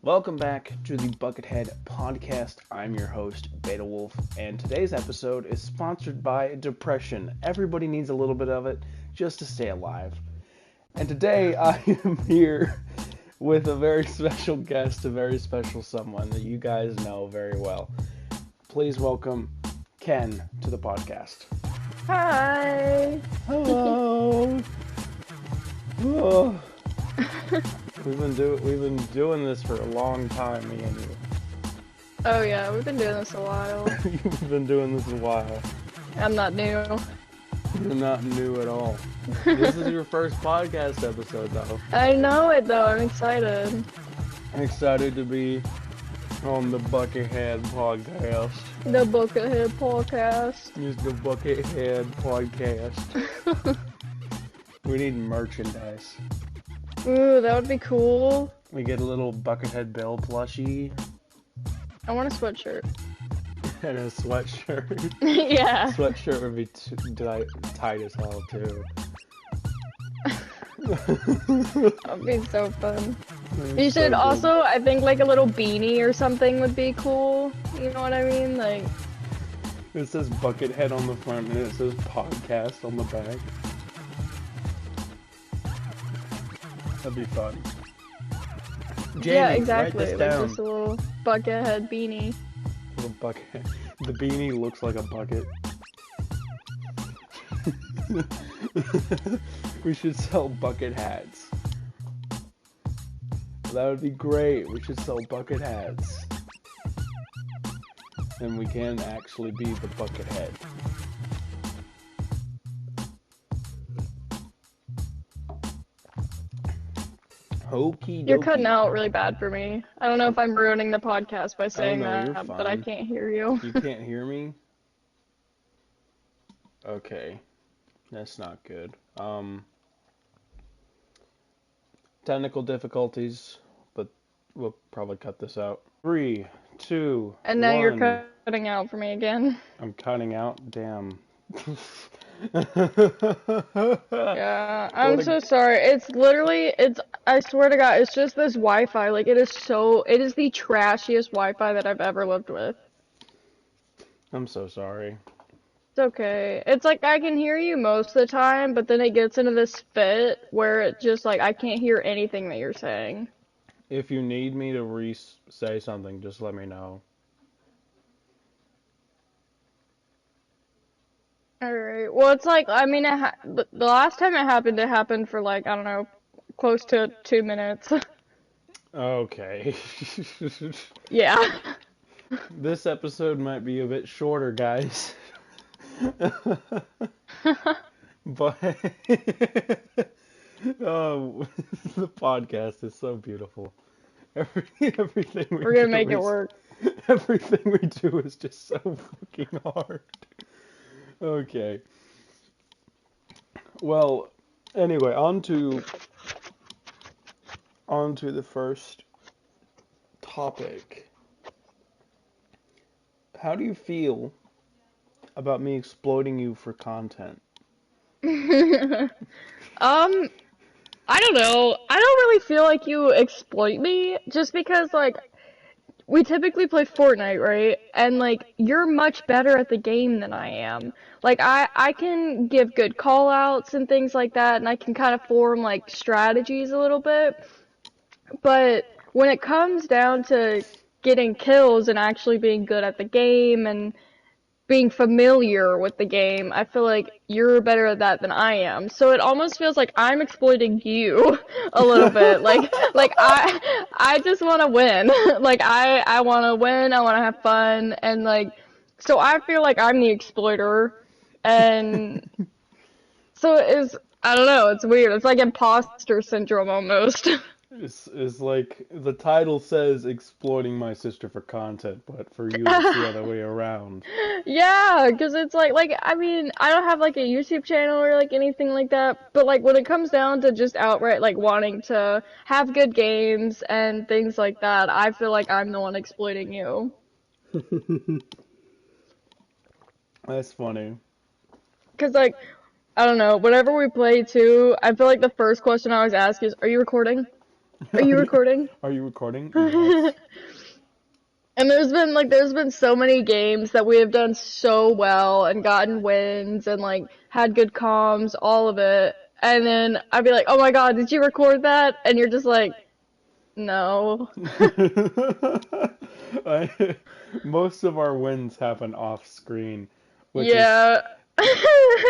Welcome back to the Buckethead Podcast. I'm your host, Beta Wolf, and today's episode is sponsored by depression. Everybody needs a little bit of it just to stay alive. And today I am here with a very special guest, a very special someone that you guys know very well. Please welcome Ken to the podcast. Hi. Hello. Oh. We've been doing this for a long time, me and you. Oh yeah, we've been doing this a while. You've been doing this a while. I'm not new. You're not new at all. This is your first podcast episode, though. I know it though. I'm excited. I'm excited to be on the Buckethead Podcast. The Buckethead Podcast. It's the Buckethead Podcast. We need merchandise. Ooh, that would be cool. We get a little Buckethead Bill plushie. I want a sweatshirt. And a sweatshirt. Yeah. Sweatshirt would be tight as hell, too. That'd be so fun. You should also, I think, like a little beanie or something would be cool. You know what I mean? Like. It says Buckethead on the front and it says podcast on the back. That'd be fun. Jamie, Yeah, exactly. Write this Like down. just a little Buckethead beanie. Little bucket. The beanie looks like a bucket. We should sell bucket hats. That would be great. We should sell bucket hats. And we can actually be the Buckethead. Okie You're dokie. cutting out really bad for me. I don't know if I'm ruining the podcast by saying no, you're that, but I fine. can't hear you. You can't hear me? Okay. That's not good. Technical difficulties, but we'll probably cut this out. 3, 2, And now 1. you're cutting out for me again. I'm cutting out? Damn. Yeah, I'm so sorry. It's literally, I swear to God, it's just this Wi-Fi. Like, it is the trashiest Wi-Fi that I've ever lived with. I'm so sorry. It's okay. It's like I can hear you most of the time, but then it gets into this fit where it just, like, I can't hear anything that you're saying. If you need me to say something, just let me know. Alright, well, it's like, I mean, the last time it happened for, like, I don't know, close to 2 minutes. Okay. Yeah. This episode might be a bit shorter, guys. But oh, the podcast is so beautiful. Everything We're gonna make it work. Everything we do is just so fucking hard. Okay. Well, anyway, on to the first topic. How do you feel about me exploiting you for content? I don't know. I don't really feel like you exploit me, just because, like, we typically play Fortnite, right? And, like, you're much better at the game than I am. Like, I can give good call-outs and things like that, and I can kind of form, like, strategies a little bit. But when it comes down to getting kills and actually being good at the game and being familiar with the game, I feel like you're better at that than I am. So it almost feels like I'm exploiting you a little bit. Like I just want to win. Like I want to win. I want to have fun, and like, so I feel like I'm the exploiter, and so I don't know. It's weird. It's like imposter syndrome almost. It's like the title says exploiting my sister for content, but for you it's the other way around. Yeah, because it's like, I mean, I don't have, like, a YouTube channel or, like, anything like that, but, like, when it comes down to just outright, like, wanting to have good games and things like that, I feel like I'm the one exploiting you. That's funny. Because, like, I don't know, whenever we play, too, I feel like the first question I always ask is, are you recording? Are you recording? Are you recording? Yes. And there's been so many games that we have done so well and gotten wins and like had good comms, all of it. And then I'd be like, "Oh my God, did you record that?" And you're just like, "No." I, most of our wins happen off screen, which is Yeah.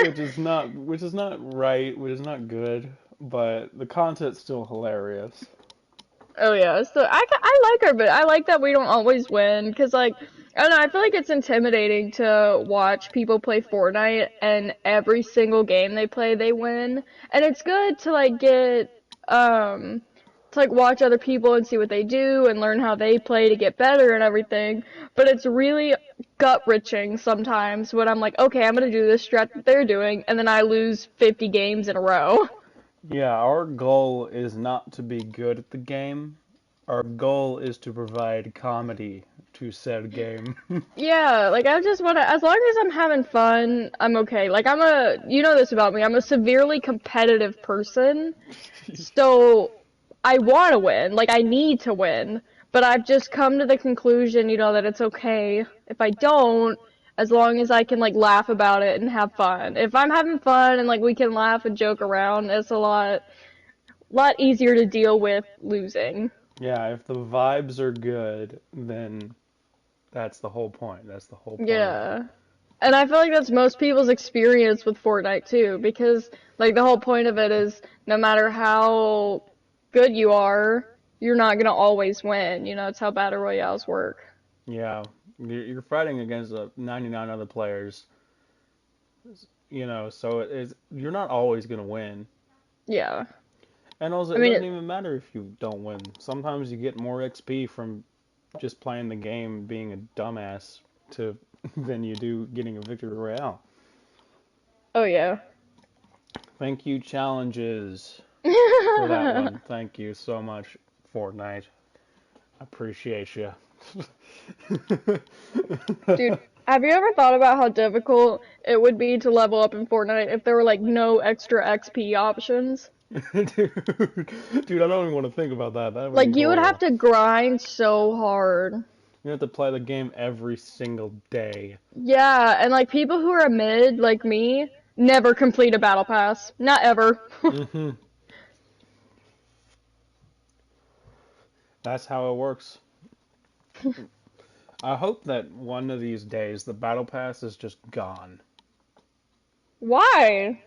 which is not right, which is not good, but the content's still hilarious. Oh yeah, so I like her, but I like that we don't always win, cause like I don't know, I feel like it's intimidating to watch people play Fortnite and every single game they play they win, and it's good to like get to like watch other people and see what they do and learn how they play to get better and everything, but it's really gut-wrenching sometimes when I'm like, okay, I'm gonna do this strat that they're doing, and then I lose 50 games in a row. Yeah, our goal is not to be good at the game. Our goal is to provide comedy to said game. Yeah, like I just wanna, as long as I'm having fun, I'm okay. Like you know this about me, I'm a severely competitive person, so I wanna win, like I need to win, but I've just come to the conclusion, that it's okay if I don't, as long as I can like laugh about it and have fun. If I'm having fun and like we can laugh and joke around, it's a lot easier to deal with losing. Yeah, if the vibes are good, then that's the whole point. That's the whole point of it. Yeah. And I feel like that's most people's experience with Fortnite too, because like the whole point of it is no matter how good you are, you're not gonna always win. It's how battle royales work. Yeah, you're fighting against 99 other players, so you're not always gonna win. Yeah. And also, I it mean, doesn't even matter if you don't win. Sometimes you get more XP from just playing the game, being a dumbass, to than you do getting a victory royale. oh yeah. Thank you, challenges, for that one. Thank you so much, Fortnite. Appreciate you. Dude, have you ever thought about how difficult it would be to level up in Fortnite if there were like no extra XP options? Dude, I don't even want to think about that. That would be Like you would have horrible. to grind so hard. You have to play the game every single day. Yeah, and like people who are mid, like me, never complete a battle pass. Not ever. Hmm. That's how it works. I hope that one of these days the battle pass is just gone. Why?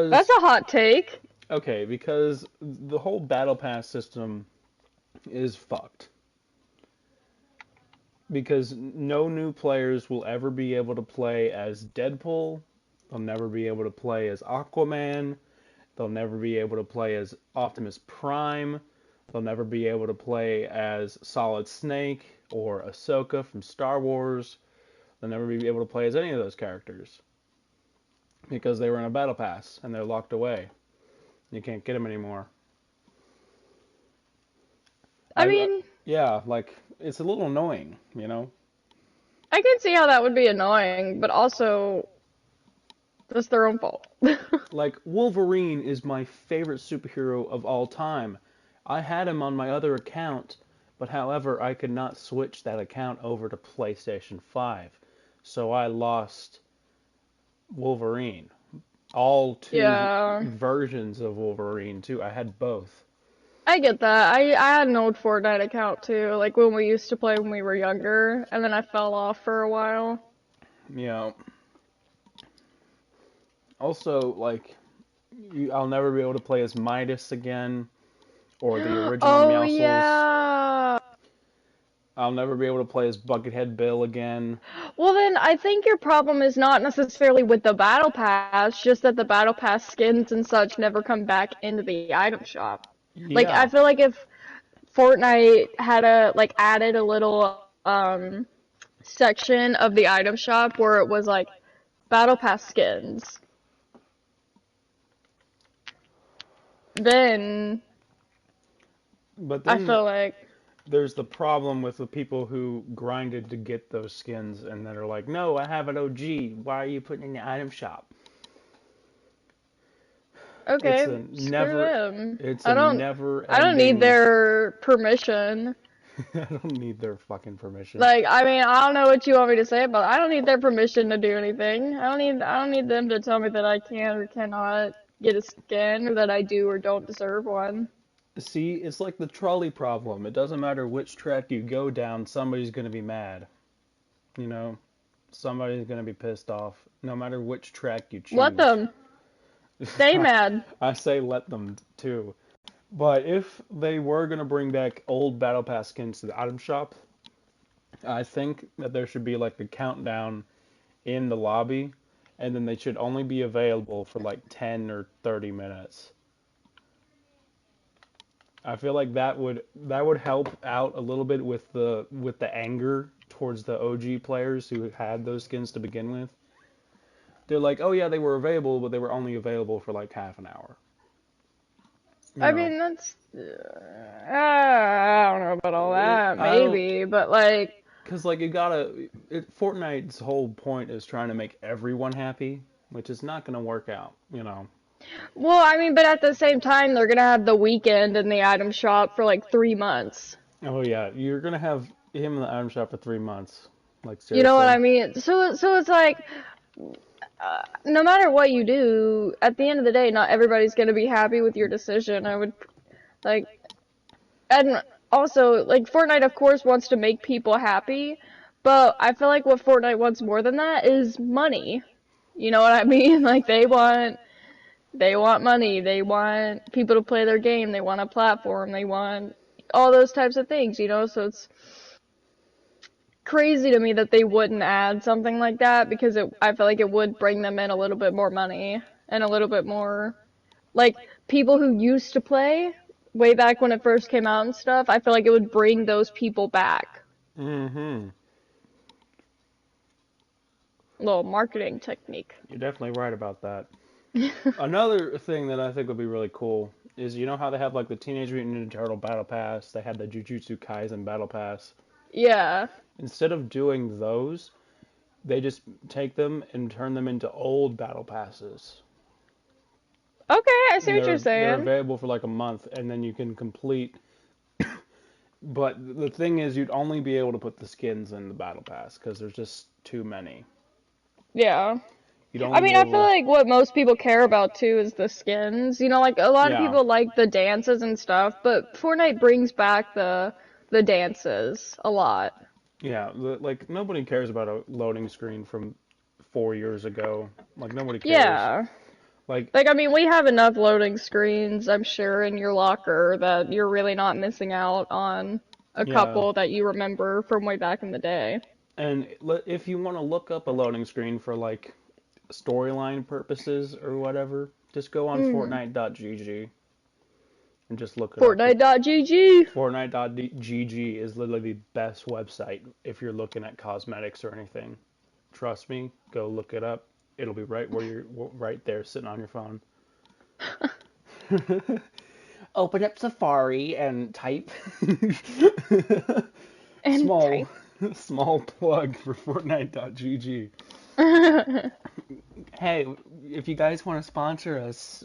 That's Because, a hot take. okay, because the whole battle pass system is fucked. Because no new players will ever be able to play as Deadpool. They'll never be able to play as Aquaman. They'll never be able to play as Optimus Prime. They'll never be able to play as Solid Snake or Ahsoka from Star Wars. They'll never be able to play as any of those characters because they were in a battle pass and they're locked away. You can't get them anymore. I I mean, Yeah, like it's a little annoying. I can see how that would be annoying, but also that's their own fault. Like Wolverine is my favorite superhero of all time. I had him on my other account, but however, I could not switch that account over to PlayStation 5. So I lost Wolverine. All two Yeah, versions of Wolverine too. I had both. I get that. I had an old Fortnite account too, like when we used to play when we were younger, and then I fell off for a while. Yeah. Also, like, I'll never be able to play as Midas again, or the original Oh Meowscles. yeah. I'll never be able to play as Buckethead Bill again. Well then, I think your problem is not necessarily with the battle pass, just that the battle pass skins and such never come back into the item shop. Like I Yeah, feel like if Fortnite had added a little section of the item shop where it was like battle pass skins, then but I then feel like there's the problem with the people who grinded to get those skins and that are like, no, I have an OG. Why are you putting it in the item shop? It's Okay, a screw never, them. it's a I don't need never-ending. their permission. I don't need their fucking permission. Like, I mean, I don't know what you want me to say, but I don't need their permission to do anything. I don't need them to tell me that I can or cannot get a skin, or that I do or don't deserve one. See, it's like the trolley problem. It doesn't matter which track you go down, somebody's gonna be mad. You know, somebody's gonna be pissed off, no matter which track you Let choose. them. Stay mad. I say let them too. But if they were gonna bring back old Battle Pass skins to the item shop, I think that there should be like a countdown in the lobby, and then they should only be available for like 10 or 30 minutes. I feel like that would help out a little bit with the anger towards the OG players who had those skins to begin with. They're like, "Oh yeah, they were available, but they were only available for like half an hour." You I know, mean, that's. I don't know about all that, I don't, maybe, but like. cause like Fortnite's whole point is trying to make everyone happy, which is not gonna work out. You know. Well, I mean, but at the same time, they're gonna have the weekend in the item shop for like 3 months. Oh yeah, you're gonna have him in the item shop for 3 months. Like You know what seriously. I mean? So it's like, no matter what you do, at the end of the day, not everybody's gonna be happy with your decision. I would like, and also like Fortnite, of course, wants to make people happy, but I feel like what Fortnite wants more than that is money. You know what I mean? Like they want money. They want people to play their game. They want a platform. They want all those types of things, you know? So it's crazy to me that they wouldn't add something like that because I feel like it would bring them in a little bit more money and a little bit more, like, people who used to play way back when it first came out and stuff. I feel like it would bring those people back. Mm-hmm. Little marketing technique. You're definitely right about that. Another thing that I think would be really cool is you know how they have like the Teenage Mutant Ninja Turtle Battle Pass, they had the Jujutsu Kaisen Battle Pass. Yeah. Instead of doing those, they just take them and turn them into old battle passes. Okay, I see And what you're they're saying. available for like a month, and then you can complete. But the thing is, you'd only be able to put the skins in the battle pass because there's just too many. Yeah. You'd I only be mean, I feel able to. like what most people care about too is the skins. You know, like a lot of Yeah, people like the dances and stuff, but Fortnite brings back the dances a lot. yeah. Like nobody cares about a loading screen from 4 years ago. Like nobody cares. Yeah. Like Like I mean, we have enough loading screens, I'm sure, in your locker that you're really not missing out on a yeah. couple that you remember from way back in the day. And if you want to look up a loading screen for like storyline purposes or whatever, just go on Mm. Fortnite.gg and just look it up. Fortnite.gg. Fortnite.gg is literally the best website if you're looking at cosmetics or anything. Trust me, go look it up. It'll be right where you're right there sitting on your phone. Open up Safari and type And small type. small plug for Fortnite.gg. Hey, if you guys want to sponsor us,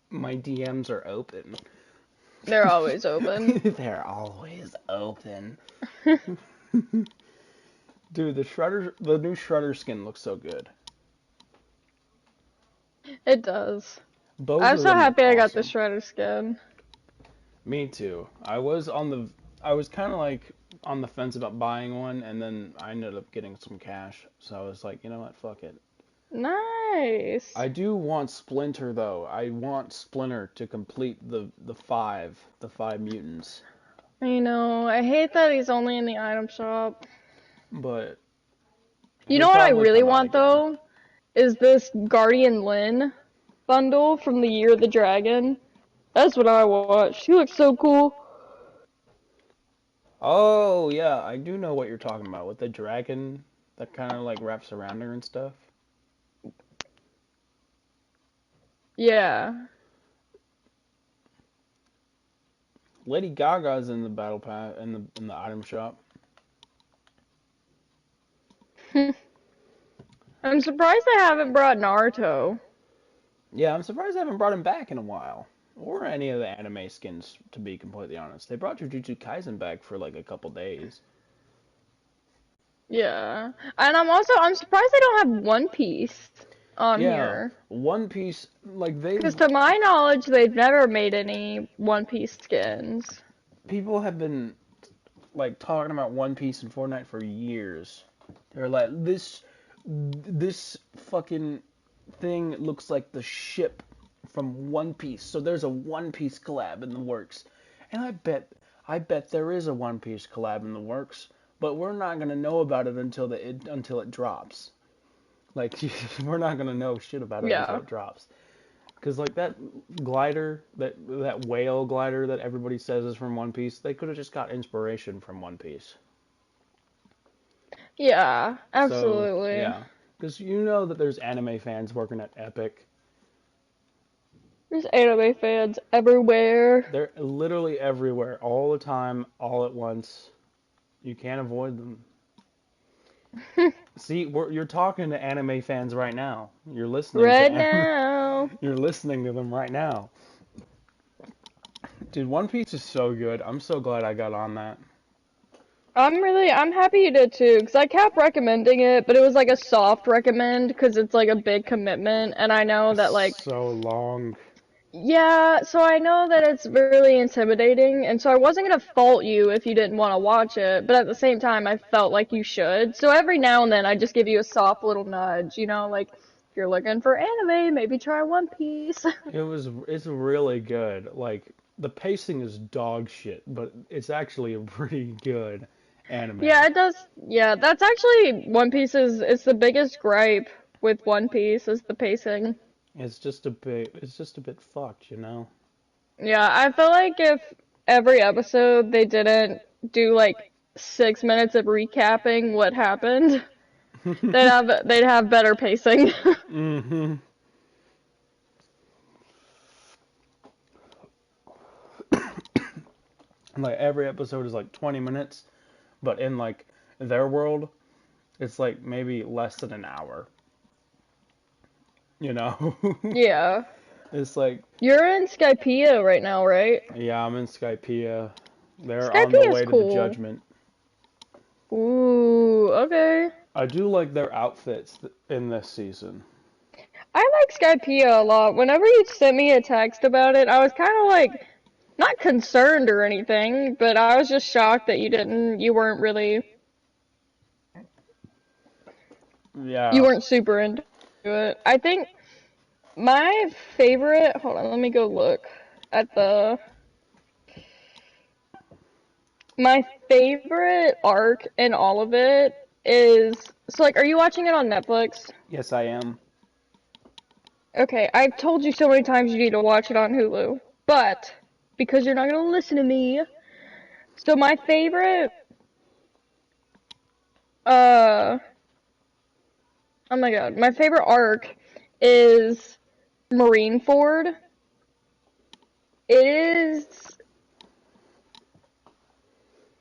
my DMs are open. They're always open. They're always open. Dude, the new Shredder skin looks so good. It does. Both I'm of so them look happy I got the awesome. Shredder skin. Me too. I was kind of like on the fence about buying one, and then I ended up getting some cash. So I was like, you know what, fuck it. Nice. I do want Splinter though. I want Splinter to complete the five mutants. I know. I hate that he's only in the item shop. But You he'll know what I probably really come out want again. though? Is this Guardian Lyn bundle from the Year of the Dragon. That's what I want. She looks so cool. Oh yeah, I do know what you're talking about with the dragon that kind of like wraps around her and stuff. Yeah. Lady Gaga's in the battle pass in the item shop. I'm surprised they haven't brought Naruto. Yeah, I'm surprised they haven't brought him back in a while. Or any of the anime skins, to be completely honest. They brought Jujutsu Kaisen back for like a couple days. Yeah. And I'm surprised they don't have One Piece on Yeah, here. One Piece, like Because they've to my knowledge, they've never made any One Piece skins. people have been like talking about One Piece and Fortnite for years. They're like this fucking thing looks like the ship from One Piece. So there's a One Piece collab in the works. And I bet there is a One Piece collab in the works, but we're not going to know about it until it drops. Like we're not going to know shit about it until Yeah. it drops. Cuz like that glider, that whale glider that everybody says is from One Piece, they could have just got inspiration from One Piece. Yeah, So, absolutely. yeah. Because you know that there's anime fans working at Epic. There's anime fans everywhere. They're literally everywhere, all the time, all at once. You can't avoid them. See, you're talking to anime fans right now. You're listening to Right now. you're listening to them right now. Dude, One Piece is so good. I'm so glad I got on that. I'm happy you did too, because I kept recommending it, but it was like a soft recommend, because it's like a big commitment, and I know It's that like, so long. yeah, so I know that it's really intimidating, and so I wasn't gonna fault you if you didn't want to watch it, but at the same time, I felt like you should. So every now and then, I just give you a soft little nudge, like, if you're looking for anime, maybe try One Piece. It's really good. Like the pacing is dog shit, but it's actually a pretty good Yeah, anime. it does. Yeah, that's actually One Piece it's the biggest gripe with One Piece is the pacing. It's just a bit fucked, you know. Yeah, I feel like if every episode they didn't do like 6 minutes of recapping what happened, they'd have better pacing. hmm Like every episode is like 20 minutes, but in like their world, it's like maybe less than an hour. You know? Yeah. It's like, You're in Skypiea right now, right? yeah, I'm in Skypiea. They're on the Skypiea's way to the cool. judgment. Ooh, okay. I do like their outfits in this season. I like Skypiea a lot. Whenever you sent me a text about it, I was kind of like, not concerned or anything, but I was just shocked that you weren't really, you Yeah. weren't super into it. I think my favorite, hold on, let me go look at my favorite arc in all of it is, so like, are you watching it on Netflix? Yes, I am. Okay, I've told you so many times you need to watch it on Hulu, but because you're not gonna listen to me, so my favorite, uh, oh my god, my favorite arc is Marineford. It is,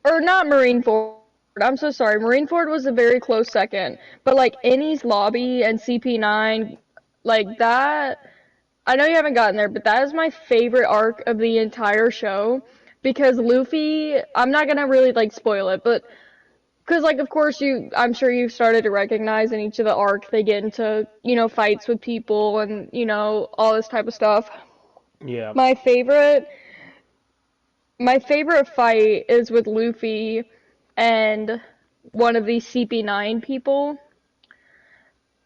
or not Marineford. I'm so sorry. Marineford was a very close second, but like Ennie's Lobby and CP9, like that. I know you haven't gotten there, but that is my favorite arc of the entire show because Luffy. I'm not gonna really like spoil it, but because like of course I'm sure you've started to recognize in each of the arcs they get into fights with people and all this type of stuff. Yeah. My favorite My favorite fight is with Luffy and one of these CP9 people.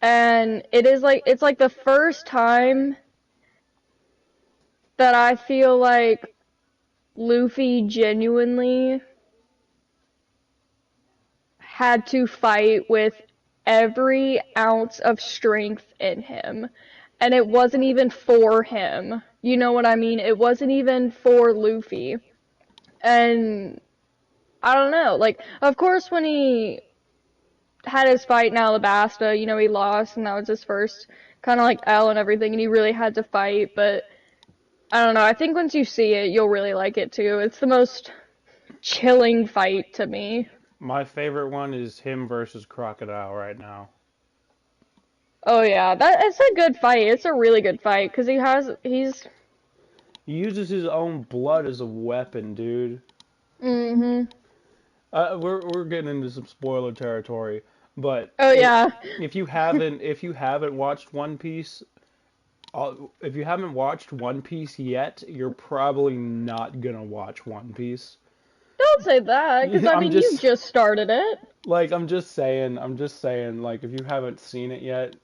And it's like the first time that I feel like Luffy genuinely had to fight with every ounce of strength in him. And it wasn't even for him. You know what I mean? It wasn't even for Luffy. And I don't know. Like, of course, when he had his fight in Alabasta, he lost, and that was his first kind of like L and everything, and he really had to fight. But I don't know. I think once you see it, you'll really like it too. It's the most chilling fight to me. My favorite one is him versus Crocodile right now. Oh yeah, it's a good fight. It's a really good fight because he's. He uses his own blood as a weapon, dude. Mhm. We're getting into some spoiler territory, but Oh yeah. if you haven't watched One Piece, if you haven't watched One Piece yet, you're probably not gonna watch One Piece. Don't say that, because I I'm mean you just just started it. I'm just saying, like if you haven't seen it yet,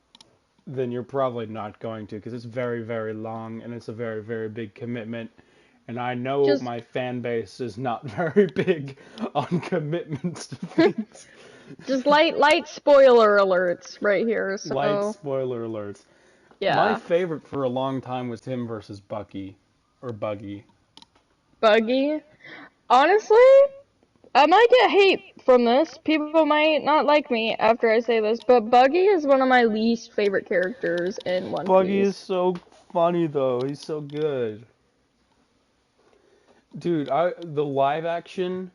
then you're probably not going to, because it's very, very long and it's a very, very big commitment. And I know Just my fan base is not very big on commitments to things. just light spoiler alerts right here. Light So spoiler alerts. My yeah, favorite for a long time was him versus Bucky, or Buggy. Buggy. Honestly, I might get hate from this. People might not like me after I say this, but Buggy is one of my least favorite characters in One Buggy is Piece. so funny though. He's so good. Dude, the live action.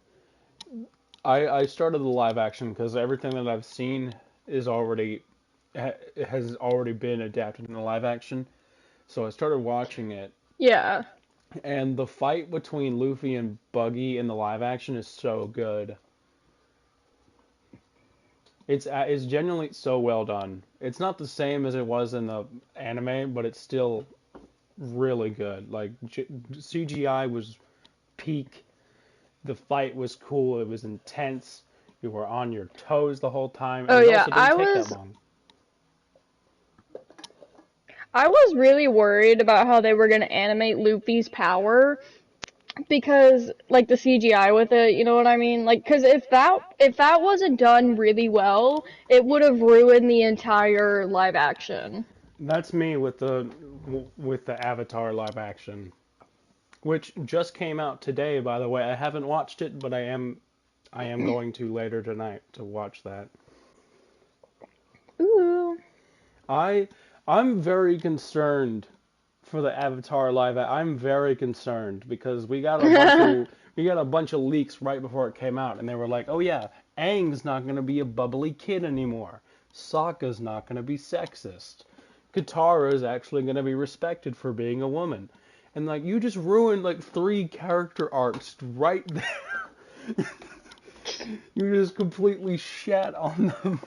I started the live action because everything that I've seen is already has already been adapted into live action. So I started watching it, Yeah. and the fight between Luffy and Buggy in the live action is so good. It's genuinely so well done. It's not the same as it was in the anime, but it's still really good. Like CGI was peak. The fight was cool. It was intense. You were on your toes the whole time, and Oh it yeah, also didn't take that long. I was really worried about how they were gonna animate Luffy's power because like the CGI with it, you know what I mean? Like, cause if that wasn't done really well, it would have ruined the entire live action. That's me with the Avatar live action, which just came out today, by the way. I haven't watched it, but I am going to later tonight to watch that. Ooh. I I'm very concerned for the Avatar I'm very concerned because we got a bunch of leaks right before it came out, and they were like, "Oh yeah, Aang's not going to be a bubbly kid anymore. Sokka's not going to be sexist. Katara is actually going to be respected for being a woman." And like you just ruined like three character arcs right there. You just completely shat on them.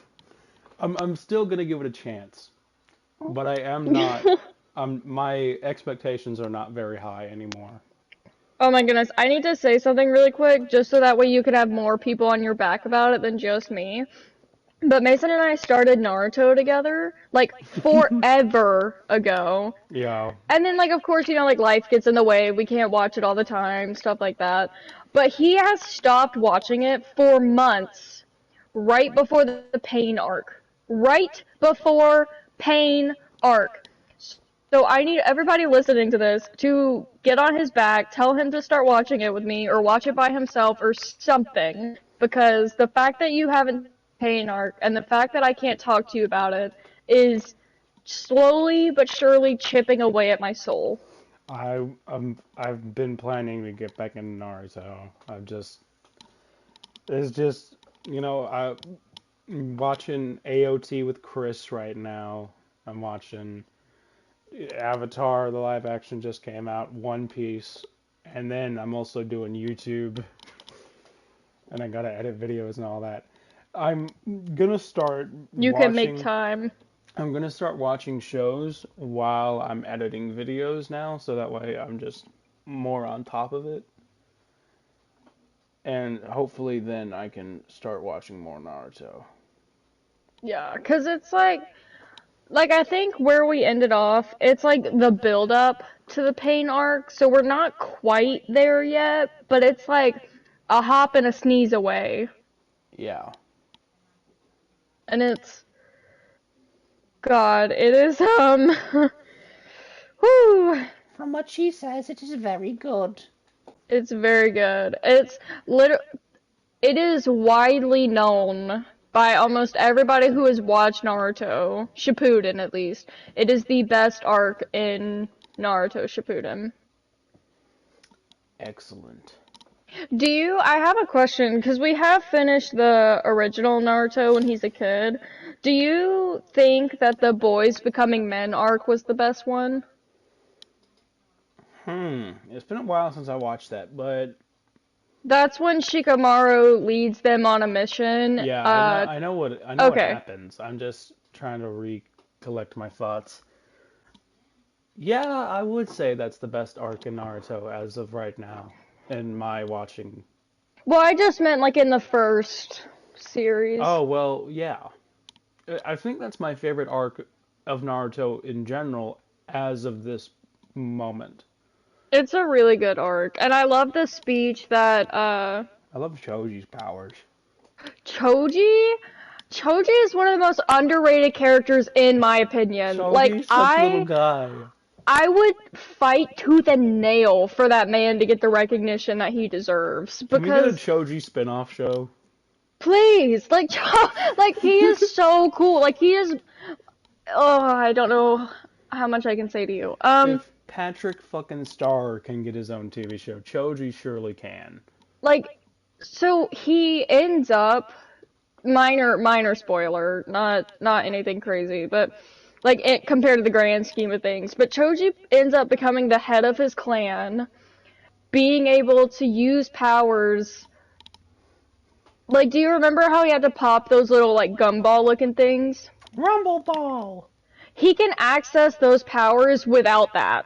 I'm still going to give it a chance, but I am not. My expectations are not very high anymore. Oh my goodness, I need to say something really quick just so that way you could have more people on your back about it than just me. But Mason and I started Naruto together, like, forever ago. Yeah. And then, like, of course, like, life gets in the way. We can't watch it all the time, stuff like that. But he has stopped watching it for months, right before the pain arc. Right before pain arc. So I need everybody listening to this to get on his back, tell him to start watching it with me, or watch it by himself, or something. Because the fact that you haven't pain arc, and the fact that I can't talk to you about it, is slowly but surely chipping away at my soul. I've been planning to get back into Naruto. It's just I'm watching AOT with Chris right now. I'm watching Avatar, the live action just came out, One Piece, and then I'm also doing YouTube, and I gotta edit videos and all that. I'm gonna start You can make watching. time. I'm gonna start watching shows while I'm editing videos now, so that way I'm just more on top of it, and hopefully then I can start watching more Naruto. Yeah, cause it's like I think where we ended off, it's like the build up to the pain arc, so we're not quite there yet, but it's like a hop and a sneeze away. Yeah. And it's God, it is whew, From what she says, it is very good. it's very good. It is widely known by almost everybody who has watched Naruto, Shippuden at least. It is the best arc in Naruto Shippuden. Excellent. I have a question, because we have finished the original Naruto when he's a kid. Do you think that the boys becoming men arc was the best one? It's been a while since I watched that, but That's when Shikamaru leads them on a mission. yeah, I know what Okay. happens. I'm just trying to recollect my thoughts. Yeah, I would say that's the best arc in Naruto as of right now, in my watching. Well, I just meant like in the first series. Oh, well, yeah. I think that's my favorite arc of Naruto in general as of this moment. It's a really good arc, and I love the speech that I love Choji's powers. Choji. Choji is one of the most underrated characters in my opinion. Choji's such a little guy. I would fight tooth and nail for that man to get the recognition that he deserves. Can we get a Because Choji spin-off show? please, like, like he is so cool. Like he is. Oh, I don't know how much I can say to you. If Patrick fucking Star can get his own TV show, Choji surely can. Like, so he ends up. Minor spoiler, not anything crazy, but like it compared to the grand scheme of things. But Choji ends up becoming the head of his clan, being able to use powers. Like, do you remember how he had to pop those little like gumball looking things? Rumble Ball. He can access those powers without that.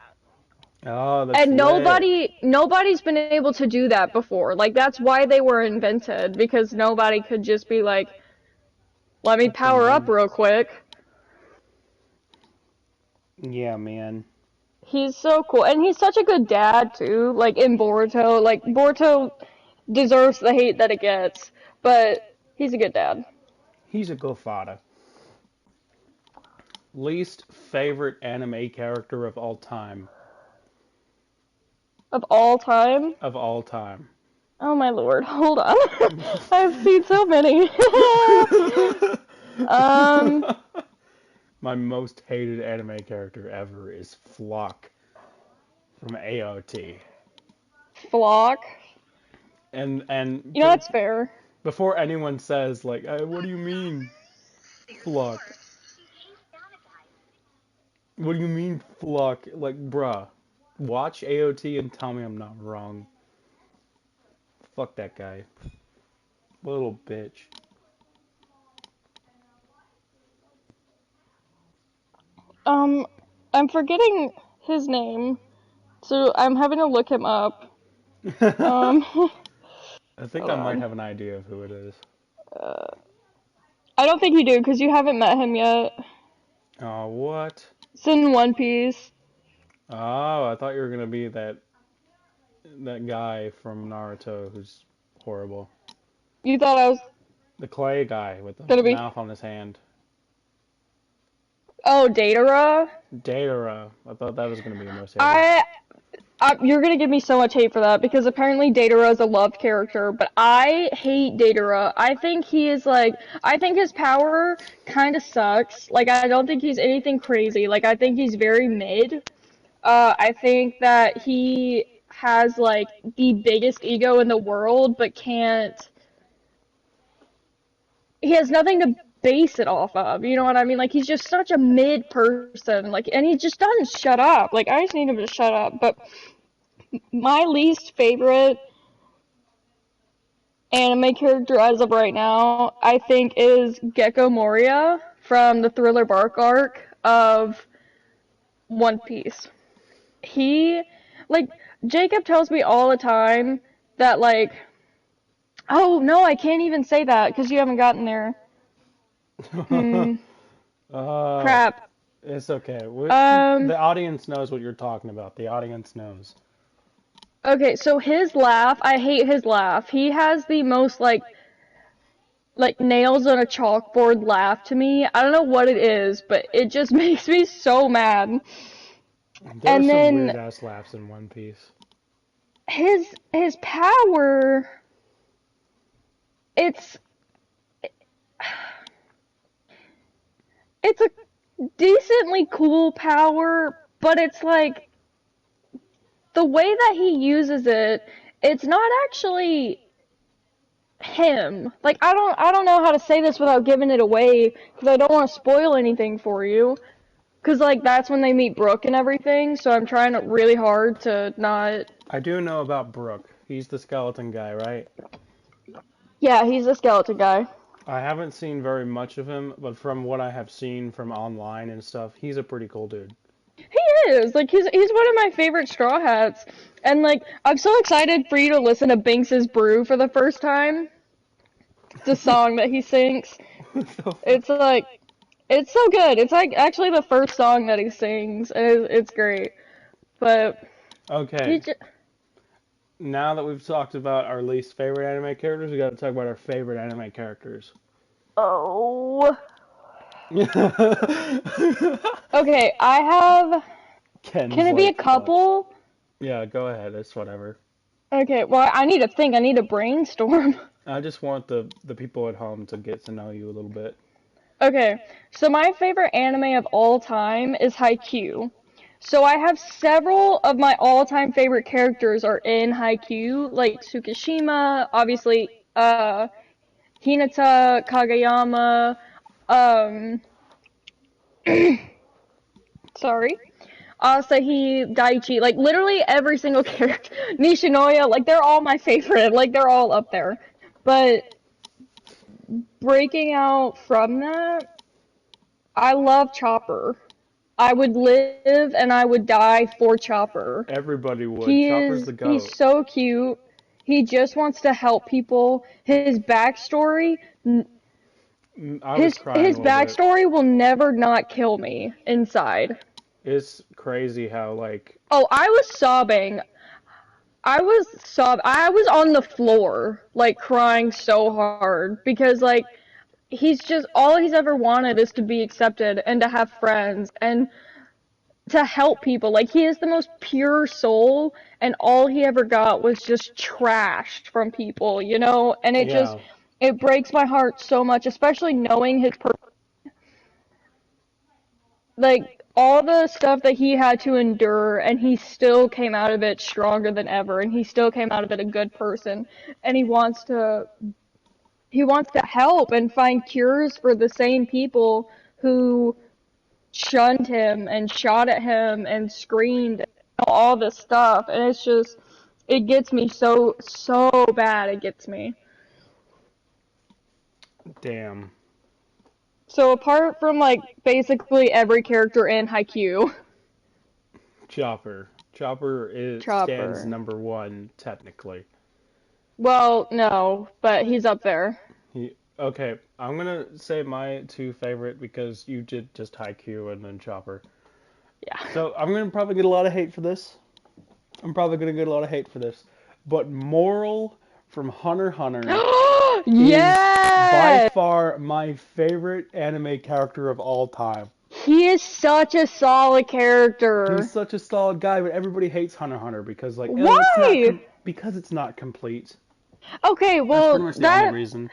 Oh, that's And lit. nobody's been able to do that before. Like, that's why they were invented, because nobody could just be like, let me power up real quick. Yeah, man. He's so cool. And he's such a good dad, too. Like, in Boruto. Like, Boruto deserves the hate that it gets, but he's a good dad. He's a good father. Least favorite anime character of all time. Of all time? Of all time. Oh my lord, hold on. I've seen so many. My most hated anime character ever is Flock from AOT. Flock? And You know, that's fair. before anyone says like, what do you mean, Flock? What do you mean, Flock? Like, bruh, watch AOT and tell me I'm not wrong. Fuck that guy. Little bitch. I'm forgetting his name, so I'm having to look him up. I think hold I might on. have an idea of who it is. I don't think you do, because you haven't met him yet. Oh, what? It's in One Piece. Oh, I thought you were gonna be that guy from Naruto who's horrible. You thought I was The clay guy with the gonna be... mouth on his hand. Oh, Datara? Datara. I thought that was gonna be your most hated. You're gonna give me so much hate for that, because apparently Datara is a love character, but I hate Datara. I think he is like, I think his power kinda sucks. Like, I don't think he's anything crazy. Like, I think he's very mid. I think that he has, like, the biggest ego in the world, but he has nothing to base it off of, you know what I mean? Like, he's just such a mid person, like, and he just doesn't shut up. Like, I just need him to shut up. But my least favorite anime character as of right now, I think, is Gecko Moria from the Thriller Bark arc of One Piece. Like, Jacob tells me all the time that, like, oh, no, I can't even say that, because you haven't gotten there. Crap. It's okay. The audience knows what you're talking about. The audience knows. Okay, so his laugh, I hate his laugh. He has the most, like nails on a chalkboard laugh to me. I don't know what it is, but it just makes me so mad. There are some weird ass laughs in One Piece. His power, it's a decently cool power, but it's like, the way that he uses it, it's not actually him. Like, I don't know how to say this without giving it away, because I don't want to spoil anything for you. Because, like, that's when they meet Brooke and everything, so I'm trying really hard to not... I do know about Brooke. He's the skeleton guy, right? Yeah, he's a skeleton guy. I haven't seen very much of him, but from what I have seen from online and stuff, he's a pretty cool dude. He is. Like, he's one of my favorite Straw Hats. And, like, I'm so excited for you to listen to Binks's Brew for the first time. The song that he sings. It's, like... It's so good. It's, like, actually the first song that he sings, and it's great. But... Okay. Now that we've talked about our least favorite anime characters, we gotta talk about our favorite anime characters. Oh. Okay, I have... Ken's Can it be a like, couple? Fuck. Yeah, go ahead. It's whatever. Okay, well, I need to think. I need to brainstorm. I just want the people at home to get to know you a little bit. Okay, so my favorite anime of all time is HaiKu. So I have several of my all-time favorite characters are in HaiKu, like Tsukishima, obviously, Hinata, Kageyama, sorry, Asahi, Daichi, like literally every single character, Nishinoya, like they're all my favorite, like they're all up there. But breaking out from that, I love Chopper. I would live and I would die for Chopper. Everybody would. Chopper's the GOAT. He's so cute. He just wants to help people. His backstory, his backstory will never not kill me inside. It's crazy how like. Oh, I was sobbing. I was on the floor, like crying so hard because like he's just all he's ever wanted is to be accepted and to have friends and to help people. Like he is the most pure soul and all he ever got was just trashed from people, you know? And it just it breaks my heart so much, especially knowing his like all the stuff that he had to endure, and he still came out of it stronger than ever, and he still came out of it a good person, and he wants to help and find cures for the same people who shunned him and shot at him and screamed and all this stuff, and it's just, it gets me so bad, it gets me. Damn. So apart from like basically every character in HaiKu, Chopper stands number one technically. Well, no, but he's up there. Okay, I'm gonna say my two favorite because you did just HaiKu and then Chopper. Yeah. So I'm gonna probably get a lot of hate for this. But Moral from Hunter x Hunter yes! is by far my favorite anime character of all time. He is such a solid character. He's such a solid guy, but everybody hates Hunter x Hunter because like why? Because it's not complete. Okay, well that's pretty much the only reason.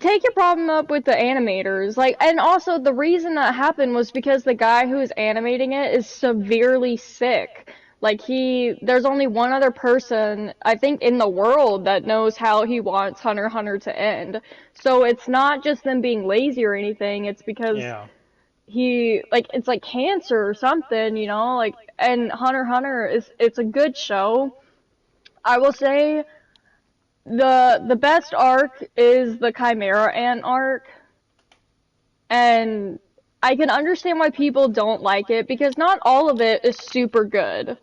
Take your problem up with the animators, like, and also the reason that happened was because the guy who is animating it is severely sick. Like there's only one other person, I think, in the world that knows how he wants Hunter x Hunter to end. So it's not just them being lazy or anything, it's because it's like cancer or something, you know, like, and Hunter x Hunter it's a good show. I will say the best arc is the Chimera Ant arc. And I can understand why people don't like it because not all of it is super good.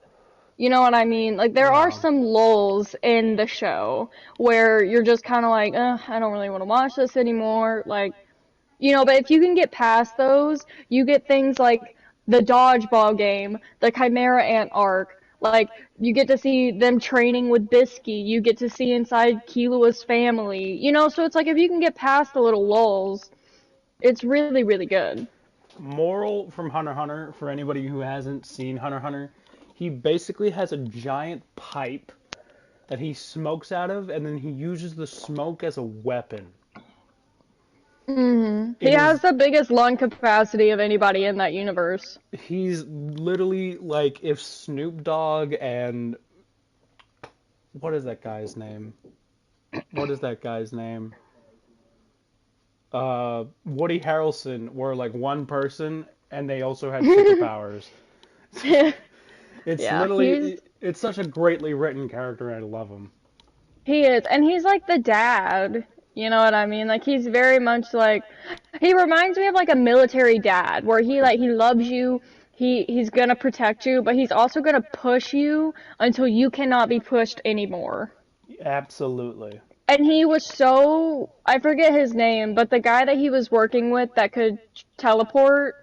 You know what I mean? Like, there are some lulls in the show where you're just kind of like, I don't really want to watch this anymore. Like, you know, but if you can get past those, you get things like the dodgeball game, the Chimera Ant arc. Like, you get to see them training with Bisky. You get to see inside Killua's family. You know, so it's like if you can get past the little lulls, it's really, really good. Moral from Hunter x Hunter, for anybody who hasn't seen Hunter x Hunter, he basically has a giant pipe that he smokes out of, and then he uses the smoke as a weapon. Mm-hmm. He has the biggest lung capacity of anybody in that universe. He's literally like if Snoop Dogg and... what is that guy's name? what is that guy's name? Woody Harrelson were like one person, and they also had superpowers. It's Yeah, he's literally, it's such a greatly written character. I love him. he is, and he's like the dad. You know what I mean? Like he's very much like he reminds me of like a military dad, where he loves you. He's gonna protect you, but he's also gonna push you until you cannot be pushed anymore. Absolutely. And he was so, I forget his name, but the guy that he was working with that could teleport,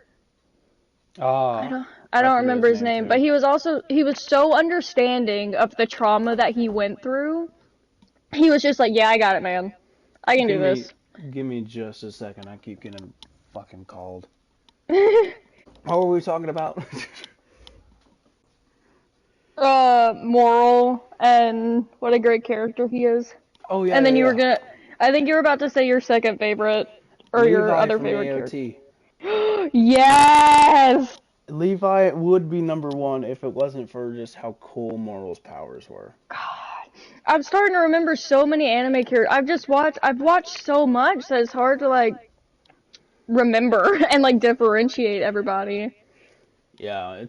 I Ah, don't I I don't forget remember his his name name, but too. he was so understanding of the trauma that he went through. He was just like, yeah, I got it, man. I can Give do me, this. give me just a second. I keep getting fucking called. What were we talking about? Moral and what a great character he is. Oh yeah, And then yeah, you were yeah. gonna, I think you were about to say your second favorite, or your Levi other from favorite character. AOT. Yes! Levi would be number one if it wasn't for just how cool Moral's powers were. God, I'm starting to remember so many anime characters. I've watched so much that it's hard to like remember and like differentiate everybody. Yeah,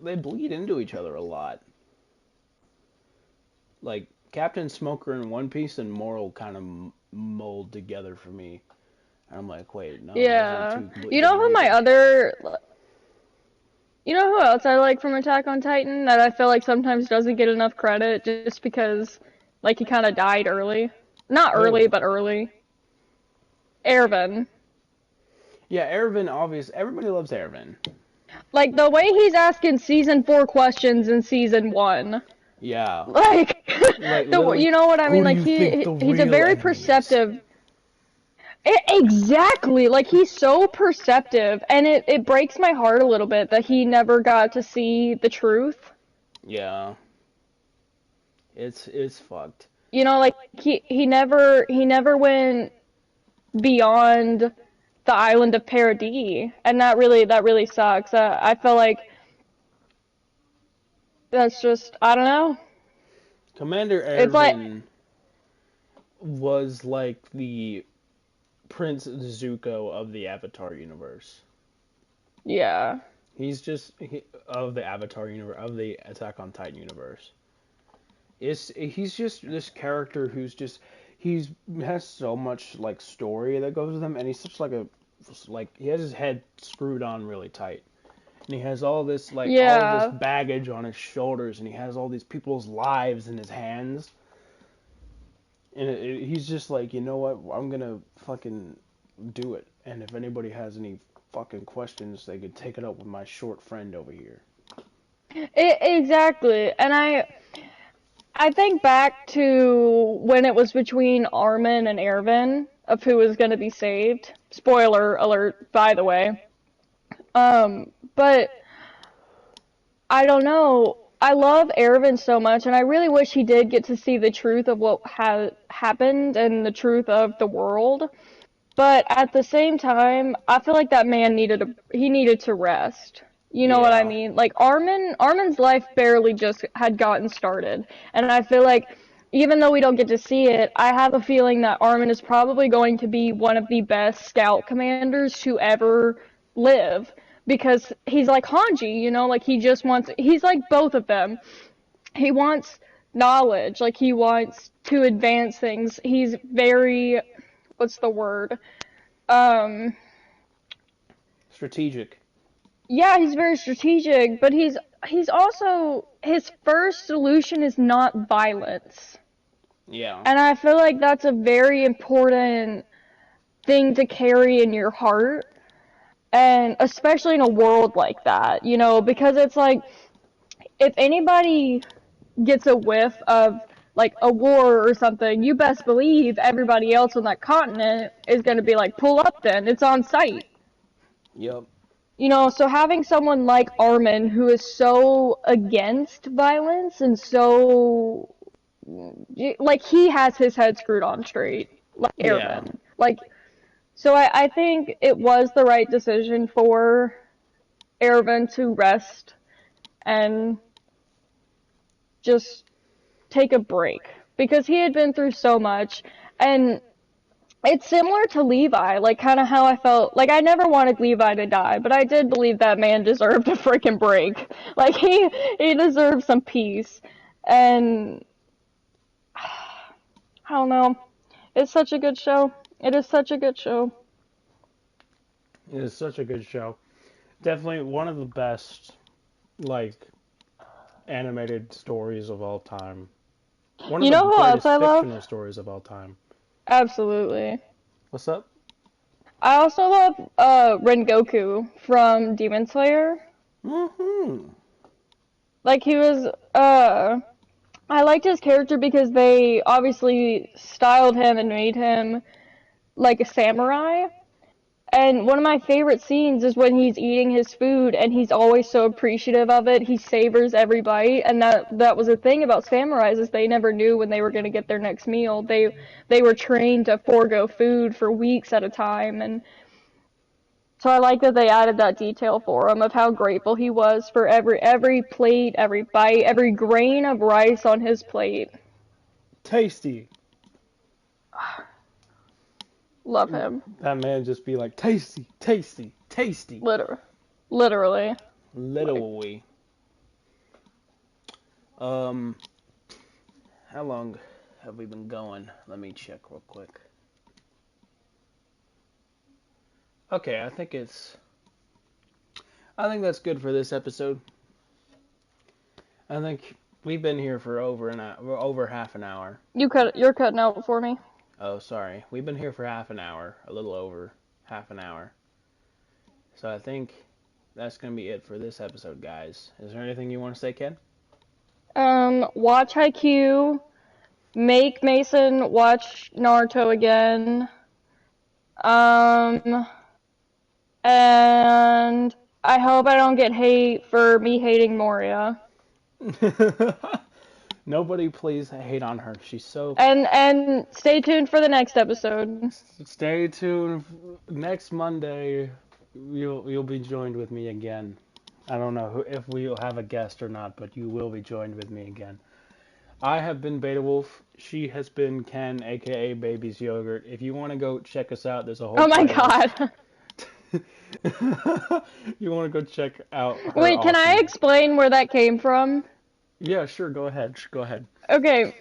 they bleed into each other a lot. Like Captain Smoker in One Piece and Moral kind of mold together for me. And I'm like, wait, no, those are Yeah. two completely You know different who my people. other, you know who else I like from Attack on Titan that I feel like sometimes doesn't get enough credit just because like he kind of died early. Not early, Who? but early. Erwin. Yeah, Erwin, obvious. Everybody loves Erwin. Like the way he's asking season 4 questions in season 1. Yeah. Like Like, the literally, you know what I who mean? do Like you think the he's a real very enemy is? perceptive. Exactly. Like he's so perceptive, and it breaks my heart a little bit that he never got to see the truth. Yeah. It's fucked. You know, like he never went beyond the island of Paradis, and that really sucks. I feel like that's just I don't know. Commander It's like Erwin was like the Prince Zuko of the Avatar universe. yeah. He's just of the Avatar universe, of the Attack on Titan universe. He's just this character who's just he's has so much like story that goes with him, and he's such like he has his head screwed on really tight, and he has all this Yeah. baggage on his shoulders, and he has all these people's lives in his hands, and he's just like, you know what, I'm gonna fucking do it, and if anybody has any fucking questions, they could take it up with my short friend over here. Exactly. And I think back to when it was between Armin and Erwin of who was going to be saved. Spoiler alert, by the way. But I don't know. I love Erwin so much, and I really wish he did get to see the truth of what had happened and the truth of the world. But at the same time, I feel like that man he needed to rest. You know what I Yeah. mean? Like Armin's life barely just had gotten started. And I feel like even though we don't get to see it, I have a feeling that Armin is probably going to be one of the best scout commanders to ever live because he's like Hanji, you know, like he's like both of them. He wants knowledge, like he wants to advance things. He's very, what's the word? Um, Strategic. yeah, he's very strategic, but he's also his first solution is not violence. Yeah. And I feel like that's a very important thing to carry in your heart, and especially in a world like that, you know, because it's like if anybody gets a whiff of like a war or something, you best believe everybody else on that continent is going to be like, pull up then, it's on site. Yep. You know, so having someone like Armin who is so against violence and so like he has his head screwed on straight, like Yeah. Erwin. Like so I think it was the right decision for Erwin to rest and just take a break because he had been through so much. And it's similar to Levi, like kind of how I felt. Like I never wanted Levi to die, but I did believe that man deserved a freaking break. Like he deserved some peace. And I don't know. It's such a good show. It is such a good show. It is such a good show. Definitely one of the best, like, animated stories of all time. One of You the know who else greatest I love? fictional stories of all time. Absolutely. What's up? I also love Rengoku from Demon Slayer. Mm-hmm. Like he was I liked his character because they obviously styled him and made him like a samurai. And one of my favorite scenes is when he's eating his food and he's always so appreciative of it. He savors every bite, and that was the thing about samurais is they never knew when they were going to get their next meal. They were trained to forego food for weeks at a time, and so I like that they added that detail for him of how grateful he was for every plate, every bite, every grain of rice on his plate. Tasty. Love him. That man just be like, tasty, tasty, tasty. Literally. Literally. How long have we been going? Let me check real quick. Okay, I think that's good for this episode. I think we've been here for over half an hour. You're cutting out for me. Oh, sorry. We've been here for half an hour, a little over half an hour. So I think that's going to be it for this episode, guys. Is there anything you want to say, Ken? Watch HaiKu. Make Mason watch Naruto again. And I hope I don't get hate for me hating Moria. Nobody please hate on her. She's so... And stay tuned for the next episode. Stay tuned. Next Monday, you'll be joined with me again. I don't know if we'll have a guest or not, but you will be joined with me again. I have been Beta Wolf. She has been Ken, aka Baby's Yogurt. If you want to go check us out, there's a whole... Oh my god. You want to go check out her Wait, can I explain where that came from? Yeah, sure. Go ahead. Okay,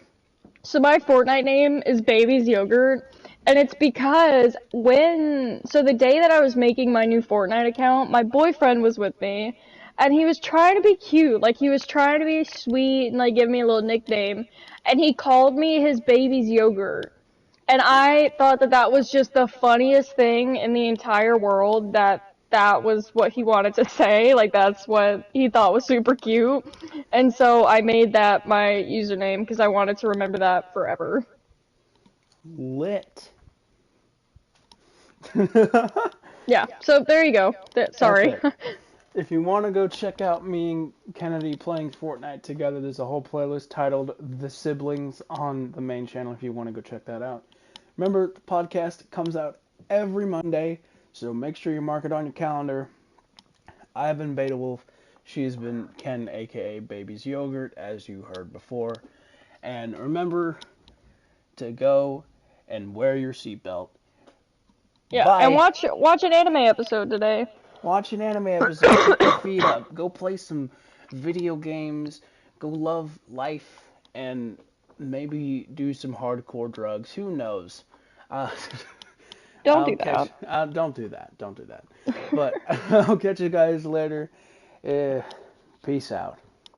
so my Fortnite name is Baby's Yogurt, and it's because the day that I was making my new Fortnite account, my boyfriend was with me, and he was trying to be cute, like he was trying to be sweet and like give me a little nickname, and he called me his Baby's Yogurt, and I thought that was just the funniest thing in the entire world that was what he wanted to say, like that's what he thought was super cute, and so I made that my username because I wanted to remember that forever. Lit. Yeah, so there you go. Sorry. If you want to go check out me and Kennedy playing Fortnite together, there's a whole playlist titled The Siblings on the main channel if you want to go check that out. Remember, the podcast comes out every Monday, so make sure you mark it on your calendar. I've been Beta Wolf. She's been Ken, aka Baby's Yogurt, as you heard before. And remember to go and wear your seatbelt. Yeah, Bye. and watch an anime episode today. Watch an anime episode, keep your feet up, go play some video games, go love life, and maybe do some hardcore drugs. Who knows? Don't do that. Don't do that. But I'll catch you guys later. Peace out.